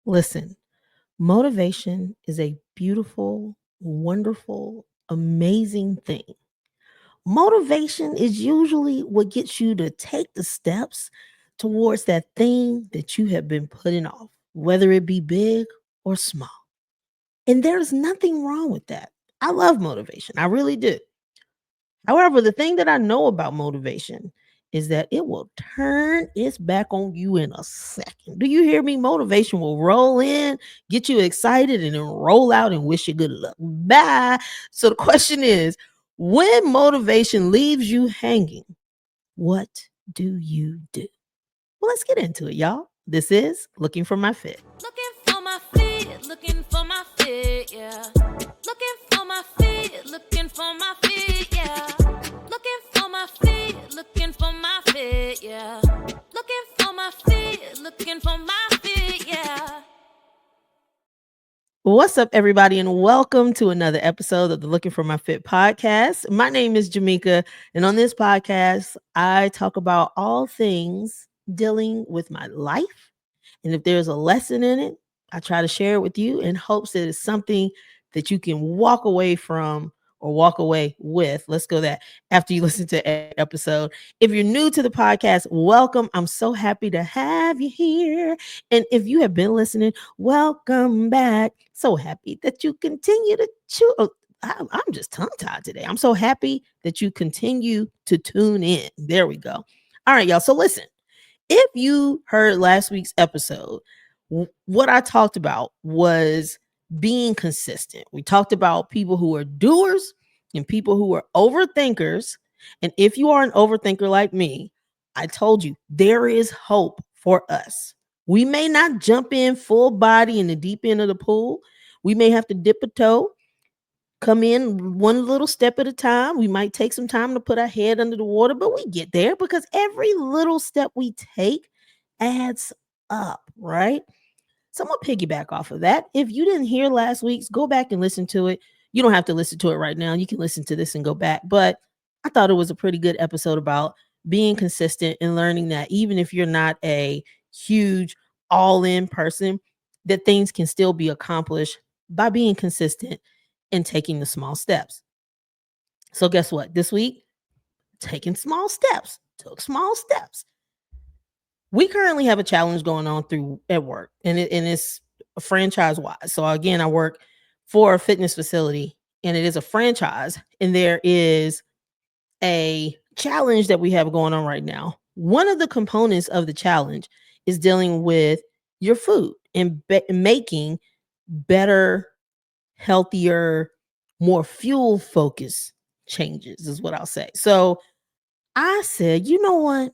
Listen, motivation is a beautiful, wonderful, amazing thing. Motivation is usually what gets you to take the steps towards that thing that you have been putting off, whether it be big or small. And there's nothing wrong with that. I love motivation. I really do. However, the thing that I know about motivation is that it will turn its back on you in a second. Do you hear me? Motivation will roll in, get you excited, and then roll out and wish you good luck. Bye. So the question is, when motivation leaves you hanging, what do you do? Well, let's get into it, y'all. This is Looking for My Fit. Looking for my feet, looking for my fit, yeah. Looking for my feet, looking for my feet, yeah. Looking for my feet, looking for my fit, yeah. Looking for my feet, looking for my fit, yeah. What's up, everybody, and welcome to another episode of the Looking for My Fit podcast. My name is Jamaica, and on this podcast, I talk about all things dealing with my life. And if there's a lesson in it, I try to share it with you in hopes that it's something that you can walk away from or walk away with. Let's go that after you listen to an episode. If you're new to the podcast, welcome. I'm so happy to have you here. And if you have been listening, welcome back. So happy that you continue to chew. I'm just tongue tied today. I'm so happy that you continue to tune in. There we go. All right, y'all. So listen, if you heard last week's episode, what I talked about was being consistent. We talked about people who are doers and people who are overthinkers. And if you are an overthinker like me, I told you there is hope for us. We may not jump in full body in the deep end of the pool. We may have to dip a toe, come in one little step at a time. We might take some time to put our head under the water, but we get there because every little step we take adds up, right? So I'm gonna piggyback off of that. If you didn't hear last week's, go back and listen to it. You don't have to listen to it right now. You can listen to this and go back. But I thought it was a pretty good episode about being consistent and learning that even if you're not a huge all-in person, that things can still be accomplished by being consistent and taking the small steps. So guess what? This week, taking small steps, took small steps. We currently have a challenge going on through at work, and it's franchise wise. So again, I work for a fitness facility, and it is a franchise, and there is a challenge that we have going on right now. One of the components of the challenge is dealing with your food and making better, healthier, more fuel focused changes, is what I'll say. So I said, you know what?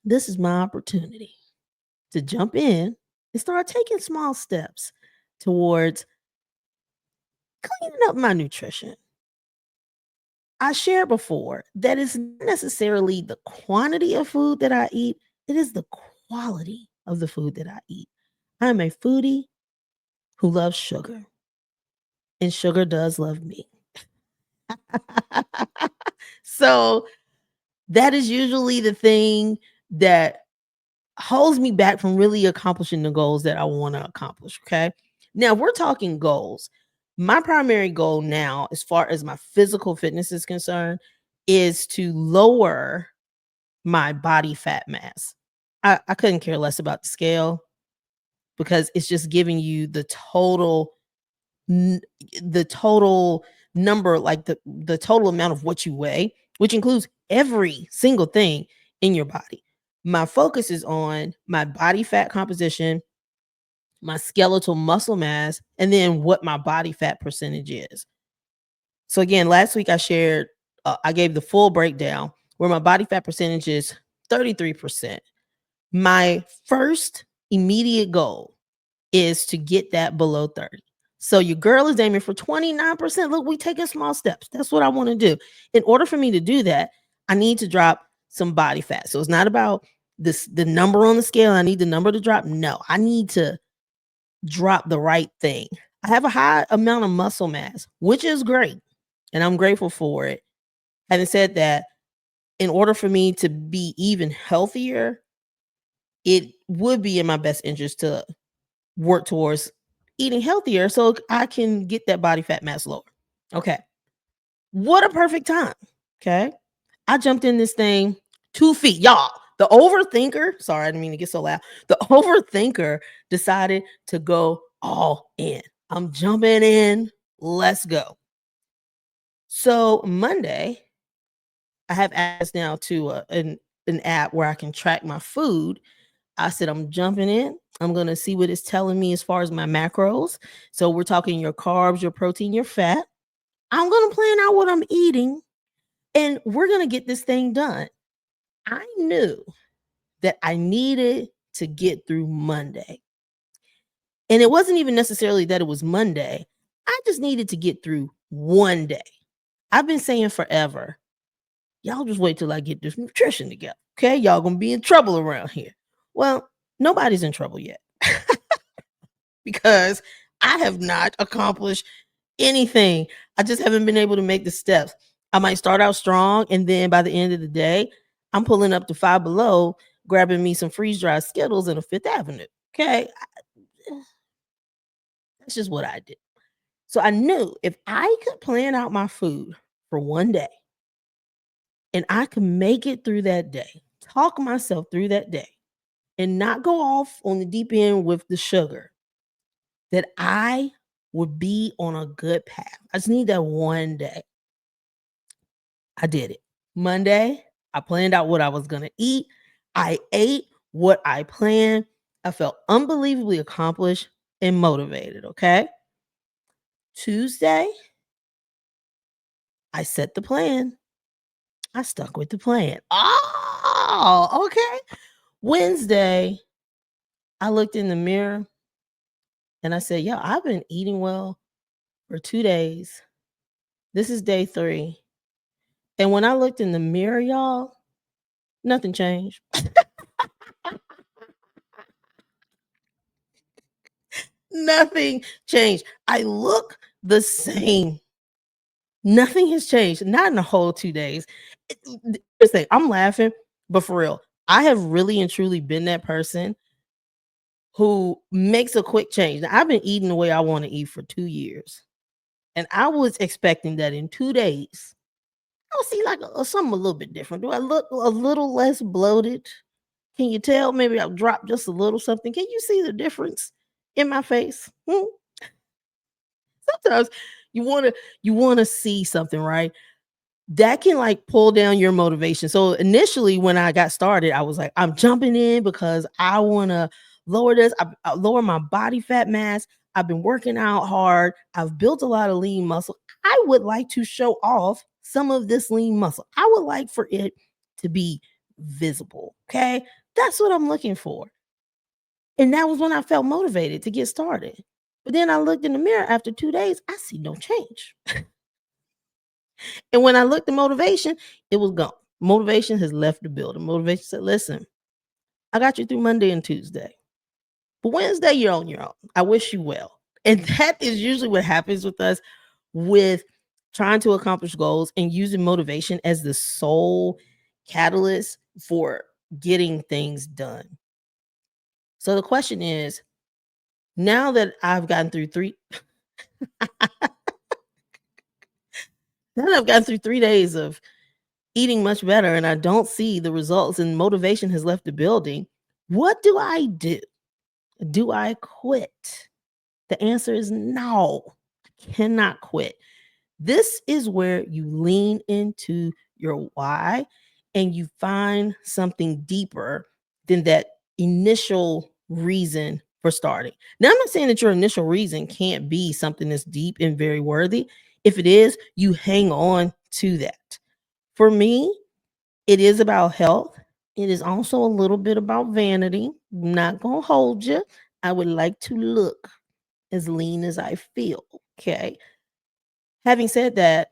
This is my opportunity to jump in and start taking small steps towards cleaning up my nutrition. I shared before that it's not necessarily the quantity of food that I eat, it is the quality of the food that I eat. I'm a foodie who loves sugar, and sugar does love me. So that is usually the thing that holds me back from really accomplishing the goals that I want to accomplish. Okay. Now we're talking goals. My primary goal now, as far as my physical fitness is concerned, is to lower my body fat mass. I couldn't care less about the scale because it's just giving you n- the total number, like the total amount of what you weigh, which includes every single thing in your body. My focus is on my body fat composition, my skeletal muscle mass, and then what my body fat percentage is. So again, last week I shared, I gave the full breakdown where my body fat percentage is 33%. My first immediate goal is to get that below 30. So your girl is aiming for 29%. Look, we taking small steps. That's what I want to do. In order for me to do that, I need to drop some body fat. So it's not about the number on the scale. I need the number to drop. No, I need to drop the right thing. I have a high amount of muscle mass, which is great, and I'm grateful for it. Having said that, in order for me to be even healthier, it would be in my best interest to work towards eating healthier so I can get that body fat mass lower. Okay. What a perfect time. Okay. I jumped in this thing 2 feet. Y'all, the overthinker, sorry, I didn't mean to get so loud. The overthinker decided to go all in. I'm jumping in. Let's go. So Monday, I have access now to an app where I can track my food. I said, I'm jumping in. I'm going to see what it's telling me as far as my macros. So we're talking your carbs, your protein, your fat. I'm going to plan out what I'm eating and we're going to get this thing done. I knew that I needed to get through Monday. And it wasn't even necessarily that it was Monday. I just needed to get through one day. I've been saying forever, y'all just wait till I get this nutrition together. Okay. Y'all going to be in trouble around here. Well, nobody's in trouble yet because I have not accomplished anything. I just haven't been able to make the steps. I might start out strong and then by the end of the day, I'm pulling up to Five Below, grabbing me some freeze dried Skittles in a Fifth Avenue. Okay. That's just what I did. So I knew if I could plan out my food for one day and I could make it through that day, talk myself through that day, and not go off on the deep end with the sugar, that I would be on a good path. I just need that one day. I did it. Monday, I planned out what I was going to eat. I ate what I planned. I felt unbelievably accomplished and motivated. Okay. Tuesday, I set the plan. I stuck with the plan. Oh, okay. Wednesday, I looked in the mirror and I said, yeah, I've been eating well for 2 days. This is day 3. And when I looked in the mirror, y'all, nothing changed. Nothing changed. I look the same. Nothing has changed. Not in the whole 2 days. Here's the thing, I'm laughing, but for real, I have really and truly been that person who makes a quick change. Now, I've been eating the way I want to eat for 2 years. And I was expecting that in 2 days, I'll see like something a little bit different. Do I look a little less bloated? Can you tell? Maybe I've dropped just a little something. Can you see the difference in my face? Sometimes you wanna see something, right? That can like pull down your motivation. So initially when I got started, I was like, I'm jumping in because I wanna lower this, lower my body fat mass. I've been working out hard. I've built a lot of lean muscle. I would like to show off some of this lean muscle. I would like for it to be visible. Okay. That's what I'm looking for. And that was when I felt motivated to get started. But then I looked in the mirror after 2 days, I see no change. And when I looked at motivation, it was gone. Motivation has left the building. Motivation said, listen, I got you through Monday and Tuesday. But Wednesday, you're on your own. I wish you well. And that is usually what happens with us with trying to accomplish goals and using motivation as the sole catalyst for getting things done. So the question is, now that I've gotten through now that I've gotten through 3 days of eating much better and I don't see the results and motivation has left the building, what do I do? Do I quit? The answer is no. I cannot quit. This is where you lean into your why and you find something deeper than that initial reason for starting. Now, I'm not saying that your initial reason can't be something that's deep and very worthy. If it is, you hang on to that. For me, it is about health. It is also a little bit about vanity. I'm not going to hold you. I would like to look as lean as I feel. Okay. Having said that,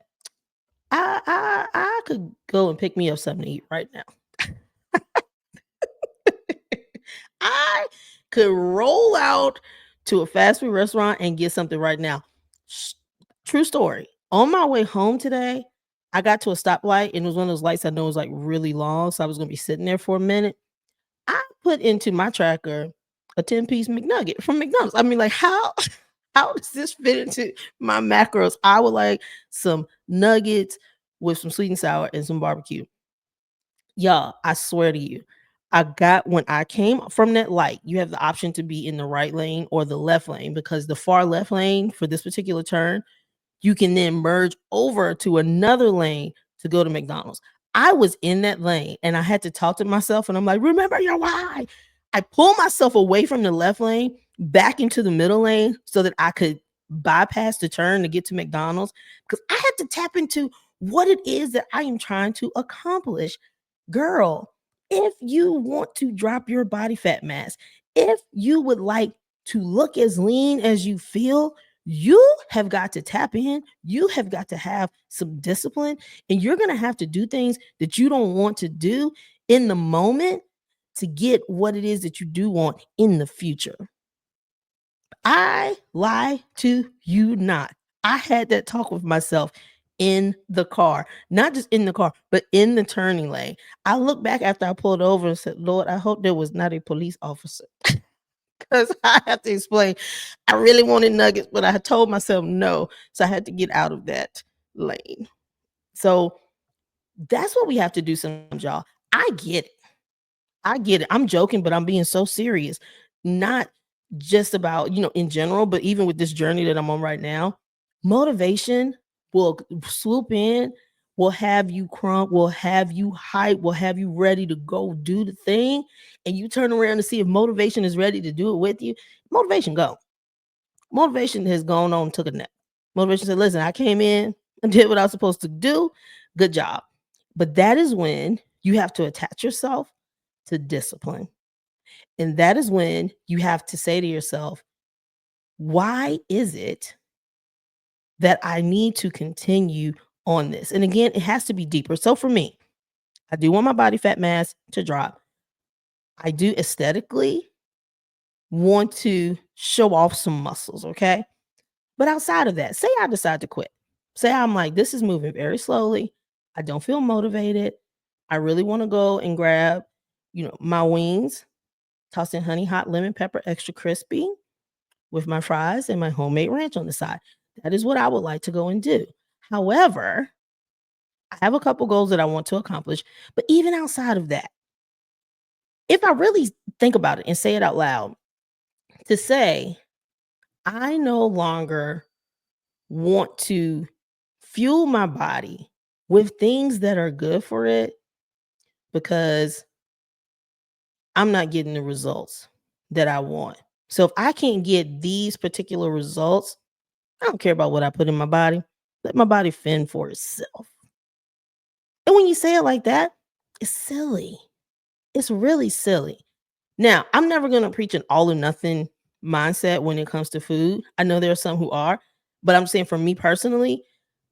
I could go and pick me up something to eat right now. I could roll out to a fast food restaurant and get something right now. Sh- True story. On my way home today, I got to a stoplight and it was one of those lights I know was like really long. So I was going to be sitting there for a minute. I put into my tracker a 10-piece McNugget from McDonald's. I mean, like, how how does this fit into my macros? I would like some nuggets with some sweet and sour and some barbecue. Y'all, I swear to you, I got when I came from that light, you have the option to be in the right lane or the left lane because the far left lane for this particular turn you can then merge over to another lane to go to McDonald's. I was in that lane and I had to talk to myself and I'm like, remember your why. I pulled myself away from the left lane back into the middle lane so that I could bypass the turn to get to McDonald's because I had to tap into what it is that I am trying to accomplish. Girl, if you want to drop your body fat mass, if you would like to look as lean as you feel, you have got to tap in. You have got to have some discipline, and you're going to have to do things that you don't want to do in the moment to get what it is that you do want in the future. I lie to you not. I had that talk with myself in the car, not just in the car, but in the turning lane. I looked back after I pulled over and said, Lord, I hope there was not a police officer because I have to explain. I really wanted nuggets, but I had told myself no. So I had to get out of that lane. So that's what we have to do sometimes, y'all. I get it. I get it. I'm joking, but I'm being so serious. Not just about, in general, but even with this journey that I'm on right now, motivation will swoop in, will have you crunk, will have you hype, will have you ready to go do the thing. And you turn around to see if motivation is ready to do it with you. Motivation go. Motivation has gone on, took a nap. Motivation said, listen, I came in and did what I was supposed to do. Good job. But that is when you have to attach yourself to discipline. And that is when you have to say to yourself, why is it that I need to continue on this? And again, it has to be deeper. So for me, I do want my body fat mass to drop. I do aesthetically want to show off some muscles, okay? But outside of that, say I decide to quit. Say I'm like, this is moving very slowly. I don't feel motivated. I really want to go and grab, my wings, toss in honey hot lemon pepper extra crispy with my fries and my homemade ranch on the side. That is what I would like to go and do. However, I have a couple goals that I want to accomplish. But even outside of that, if I really think about it and say it out loud, to say, I no longer want to fuel my body with things that are good for it because I'm not getting the results that I want. So if I can't get these particular results, I don't care about what I put in my body. Let my body fend for itself. And when you say it like that, it's silly. It's really silly. Now, I'm never going to preach an all or nothing mindset when it comes to food. I know there are some who are, but I'm saying for me personally,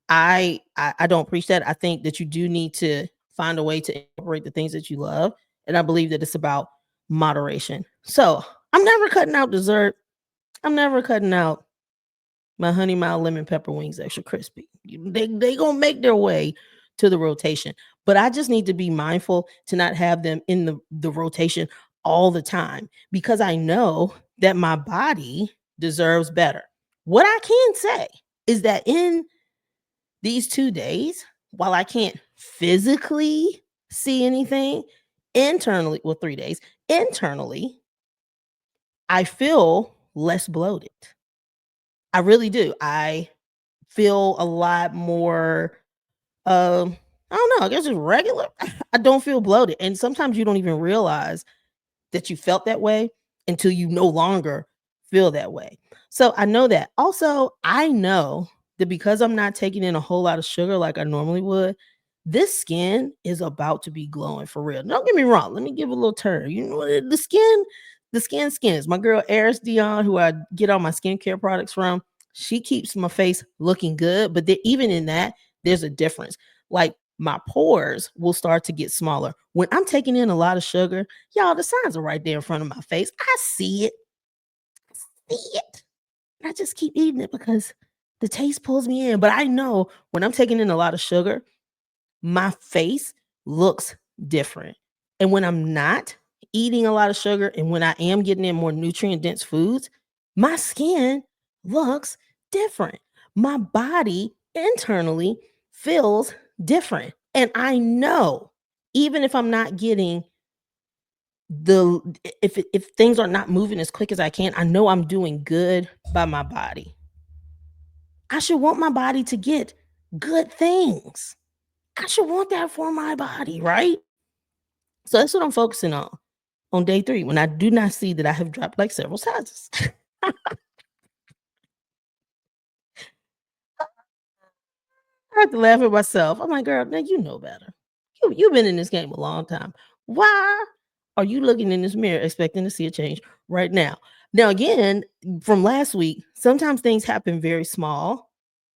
I don't preach that. I think that you do need to find a way to incorporate the things that you love, and I believe that it's about moderation. So, I'm never cutting out dessert. I'm never cutting out my honey mild lemon pepper wings extra crispy. They gonna make their way to the rotation, but I just need to be mindful to not have them in the rotation all the time because I know that my body deserves better. What I can say is that in these 2 days, while I can't physically see anything internally, well 3 days, internally, I feel less bloated. I really do. I feel a lot more I don't know, I guess it's regular. I don't feel bloated. And sometimes you don't even realize that you felt that way until you no longer feel that way. So I know that. Also, I know that because I'm not taking in a whole lot of sugar like I normally would, this skin is about to be glowing for real. Don't get me wrong. Let me give a little turn. You know, the skin skins. My girl Eris Dion, who I get all my skincare products from, she keeps my face looking good. But even in that, there's a difference. Like my pores will start to get smaller. When I'm taking in a lot of sugar, y'all, the signs are right there in front of my face. I see it. See it. And I just keep eating it because the taste pulls me in. But I know when I'm taking in a lot of sugar, my face looks different. And when I'm not eating a lot of sugar and when I am getting in more nutrient dense foods, my skin looks different. My body internally feels different. And I know even if I'm not getting the if things are not moving as quick as I can, I know I'm doing good by my body. I should want my body to get good things. I should want that for my body, right? So that's what I'm focusing on day 3 when I do not see that I have dropped like several sizes. I have to laugh at myself. I'm like, girl, now you know better. You've been in this game a long time. Why are you looking in this mirror expecting to see a change right now? Now, again, from last week, sometimes things happen very small,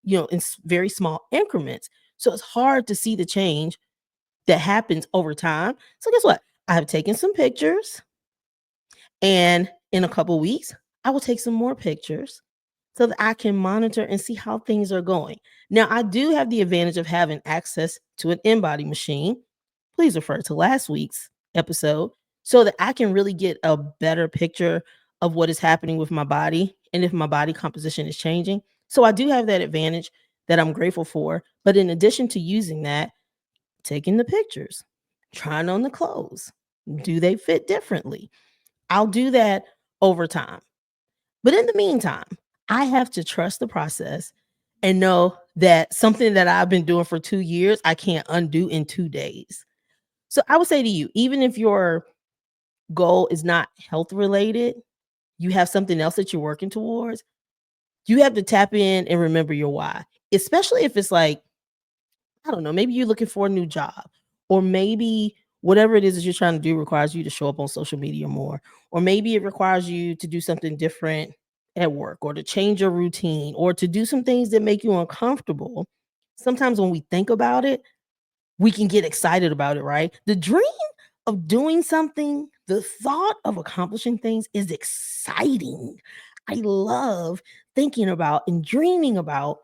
in very small increments. So it's hard to see the change that happens over time. So guess what? I have taken some pictures and in a couple weeks, I will take some more pictures so that I can monitor and see how things are going. Now, I do have the advantage of having access to an InBody machine. Please refer to last week's episode so that I can really get a better picture of what is happening with my body and if my body composition is changing. So I do have that advantage that I'm grateful for. But in addition to using that, taking the pictures, trying on the clothes, do they fit differently? I'll do that over time. But in the meantime, I have to trust the process and know that something that I've been doing for 2 years, I can't undo in 2 days. So I would say to you, even if your goal is not health related, you have something else that you're working towards, you have to tap in and remember your why. Especially if it's like, I don't know, maybe you're looking for a new job, or maybe whatever it is that you're trying to do requires you to show up on social media more, or maybe it requires you to do something different at work, or to change your routine, or to do some things that make you uncomfortable. Sometimes when we think about it, we can get excited about it, right? The dream of doing something, the thought of accomplishing things is exciting. I love thinking about and dreaming about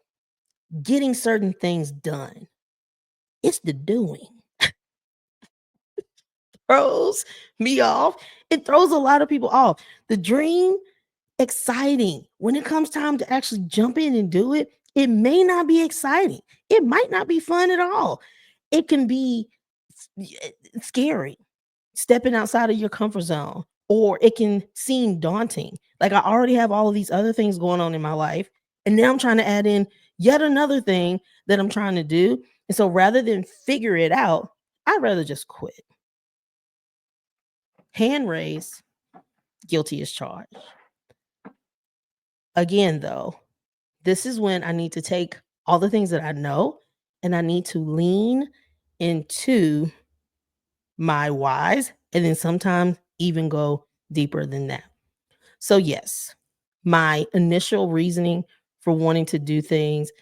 getting certain things done. It's the doing throws me off. It throws a lot of people off. The dream, exciting. When it comes time to actually jump in and do it, it may not be exciting. It might not be fun at all. It can be scary, stepping outside of your comfort zone, or it can seem daunting. Like I already have all of these other things going on in my life, and now I'm trying to add in yet another thing that I'm trying to do. And so rather than figure it out, I'd rather just quit. Hand raised, guilty as charged. Again, though, this is when I need to take all the things that I know and I need to lean into my whys and then sometimes even go deeper than that. So, yes, my initial reasoning for wanting to do things,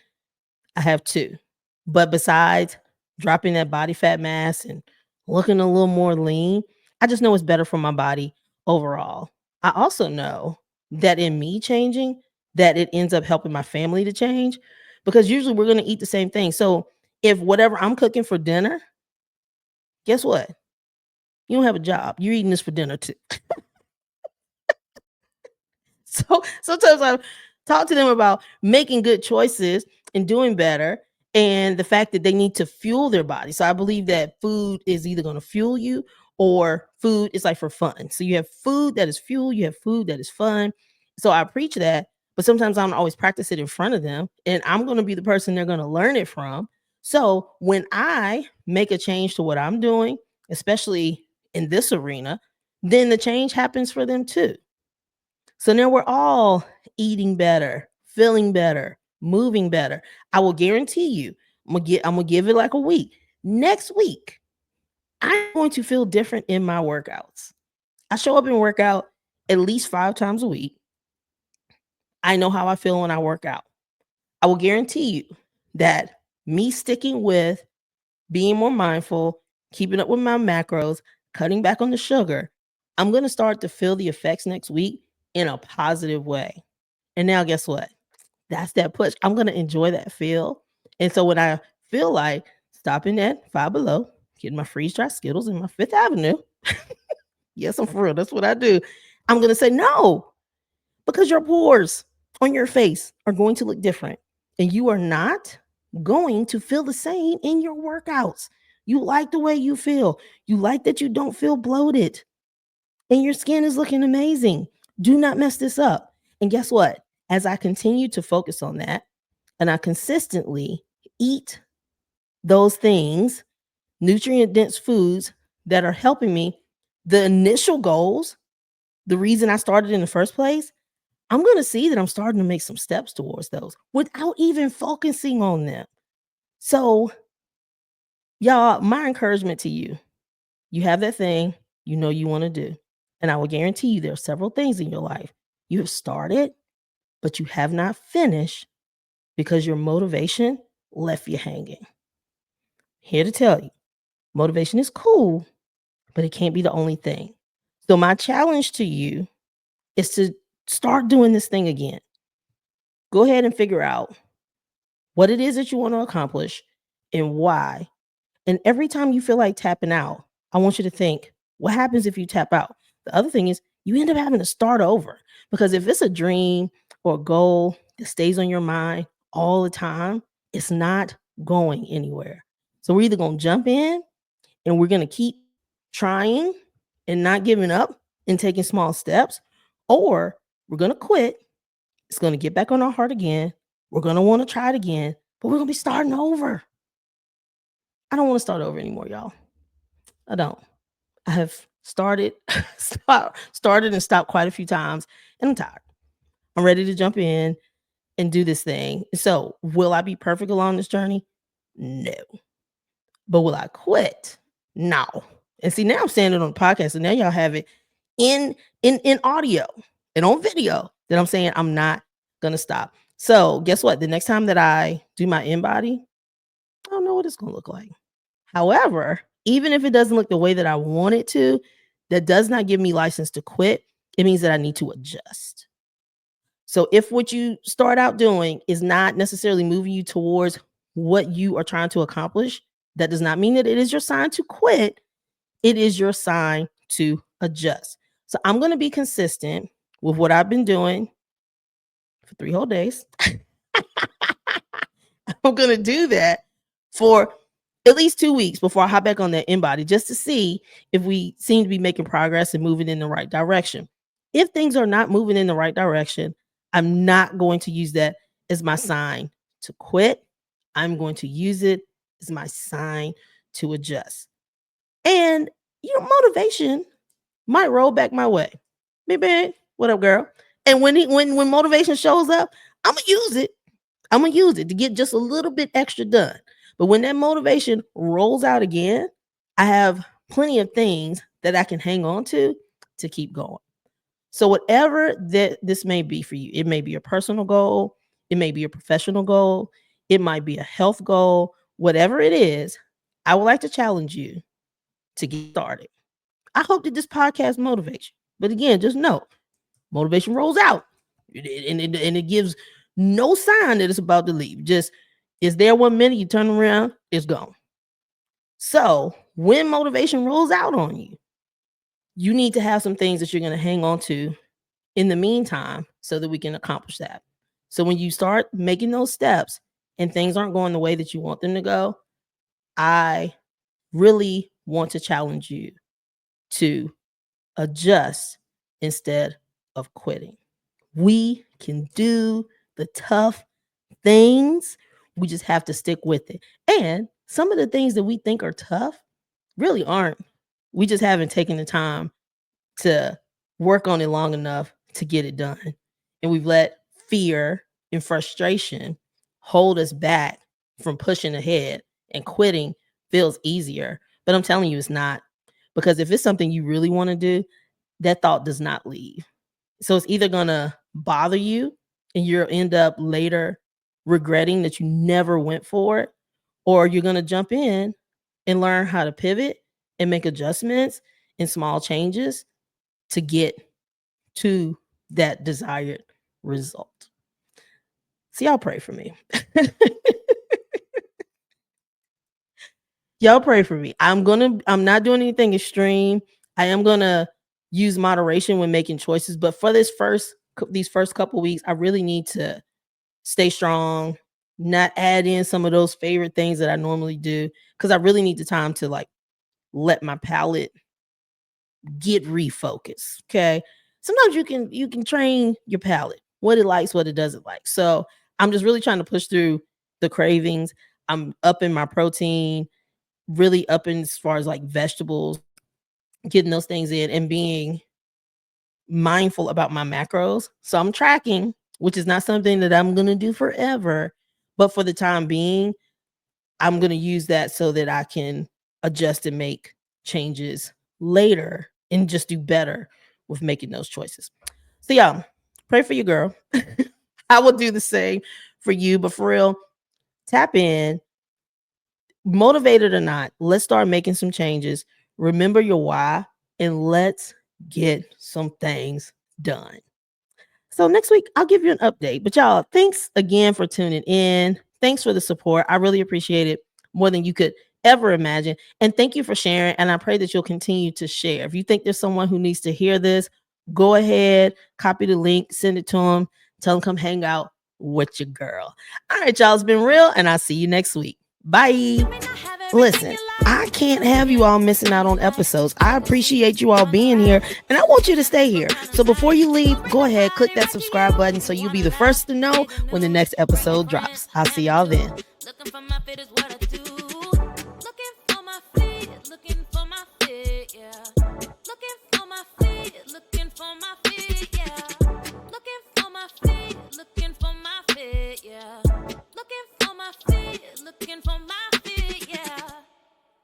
I have two. But besides dropping that body fat mass and looking a little more lean, I just know it's better for my body overall. I also know that in me changing, that it ends up helping my family to change because usually we're going to eat the same thing. So if whatever I'm cooking for dinner, guess what? You don't have a job. You're eating this for dinner too. So sometimes I talk to them about making good choices and doing better and the fact that they need to fuel their body. So I believe that food is either going to fuel you or food is like for fun. So you have food that is fuel, you have food that is fun. So I preach that, but sometimes I don't always practice it in front of them and I'm going to be the person they're going to learn it from. So when I make a change to what I'm doing, especially in this arena, then the change happens for them too. So now we're all eating better, feeling better, moving better. I will guarantee you, I'm gonna give it like a week. Next week, I'm going to feel different in my workouts. I show up and work out at least 5 times a week. I know how I feel when I work out. I will guarantee you that me sticking with being more mindful, keeping up with my macros, cutting back on the sugar, I'm going to start to feel the effects next week in a positive way. And now, guess what? That's that push. I'm going to enjoy that feel. And so, when I feel like stopping at Five Below, getting my freeze dry Skittles in my Fifth Avenue, Yes, I'm for real. That's what I do. I'm going to say no because your pores on your face are going to look different and you are not going to feel the same in your workouts. You like the way you feel. You like that you don't feel bloated and your skin is looking amazing. Do not mess this up. And guess what? As I continue to focus on that and I consistently eat those things, nutrient dense foods that are helping me, the initial goals, the reason I started in the first place, I'm going to see that I'm starting to make some steps towards those without even focusing on them. So, y'all, my encouragement to you, you have that thing you know you want to do. And I will guarantee you there are several things in your life you have started, but you have not finished because your motivation left you hanging. Here to tell you, motivation is cool, but it can't be the only thing. So, my challenge to you is to start doing this thing again. Go ahead and figure out what it is that you want to accomplish and why. And every time you feel like tapping out, I want you to think, what happens if you tap out? The other thing is, you end up having to start over because if it's a dream or a goal that stays on your mind all the time, it's not going anywhere. So, we're either going to jump in and we're going to keep trying and not giving up and taking small steps, or we're going to quit. It's going to get back on our heart again. We're going to want to try it again, but we're going to be starting over. I don't want to start over anymore, y'all. I don't. I have started and stopped quite a few times, and I'm tired. I'm ready to jump in and do this thing. So, will I be perfect along this journey? No. But will I quit? No. And see, now I'm saying it on the podcast, and now y'all have it in audio and on video that I'm saying I'm not gonna stop. So guess what? The next time that I do my in body, I don't know what it's gonna look like. However, even if it doesn't look the way that I want it to, that does not give me license to quit. It means that I need to adjust. So if what you start out doing is not necessarily moving you towards what you are trying to accomplish, that does not mean that it is your sign to quit. It is your sign to adjust. So I'm going to be consistent with what I've been doing for 3 whole days. I'm going to do that for at least 2 weeks before I hop back on that in body just to see if we seem to be making progress and moving in the right direction. If things are not moving in the right direction, I'm not going to use that as my sign to quit. I'm going to use it as my sign to adjust. And motivation might roll back my way. Baby, what up, girl? And when motivation shows up, I'm gonna use it. I'm gonna use it to get just a little bit extra done. But when that motivation rolls out again, I have plenty of things that I can hang on to keep going. So whatever that this may be for you, it may be a personal goal, it may be a professional goal, it might be a health goal, whatever it is, I would like to challenge you to get started. I hope that this podcast motivates you. But again, just know motivation rolls out and it gives no sign that it's about to leave. Just is there 1 minute, you turn around, it's gone. So when motivation rolls out on you, you need to have some things that you're going to hang on to in the meantime so that we can accomplish that. So when you start making those steps and things aren't going the way that you want them to go, I really want to challenge you to adjust instead of quitting. We can do the tough things. We just have to stick with it. And some of the things that we think are tough really aren't. We just haven't taken the time to work on it long enough to get it done. And we've let fear and frustration hold us back from pushing ahead, and quitting feels easier. But I'm telling you, it's not. Because if it's something you really want to do, that thought does not leave. So it's either going to bother you and you'll end up later regretting that you never went for it, or you're going to jump in and learn how to pivot and make adjustments and small changes to get to that desired result. So y'all pray for me. Y'all pray for me. I'm not doing anything extreme. I am gonna use moderation when making choices. But for these first couple weeks, I really need to stay strong, not add in some of those favorite things that I normally do, because I really need the time to like let my palate get refocused. Okay. Sometimes you can train your palate, what it likes, what it doesn't like. So I'm just really trying to push through the cravings. I'm upping my protein, really upping as far as like vegetables, getting those things in and being mindful about my macros. So I'm tracking, which is not something that I'm going to do forever, but for the time being, I'm going to use that so that I can adjust and make changes later and just do better with making those choices. So yeah, pray for your girl. I will do the same for you, but for real, tap in, motivated or not, let's start making some changes. Remember your why and let's get some things done. So next week, I'll give you an update. But y'all, thanks again for tuning in. Thanks for the support. I really appreciate it more than you could ever imagine. And thank you for sharing. And I pray that you'll continue to share. If you think there's someone who needs to hear this, go ahead, copy the link, send it to them, tell them come hang out with your girl. All right, y'all, it's been real, and I'll see you next week. Bye. Listen, I can't have you all missing out on episodes. I appreciate you all being here, and I want you to stay here. So before you leave, go ahead, click that subscribe button so you'll be the first to know when the next episode drops. I'll see y'all then.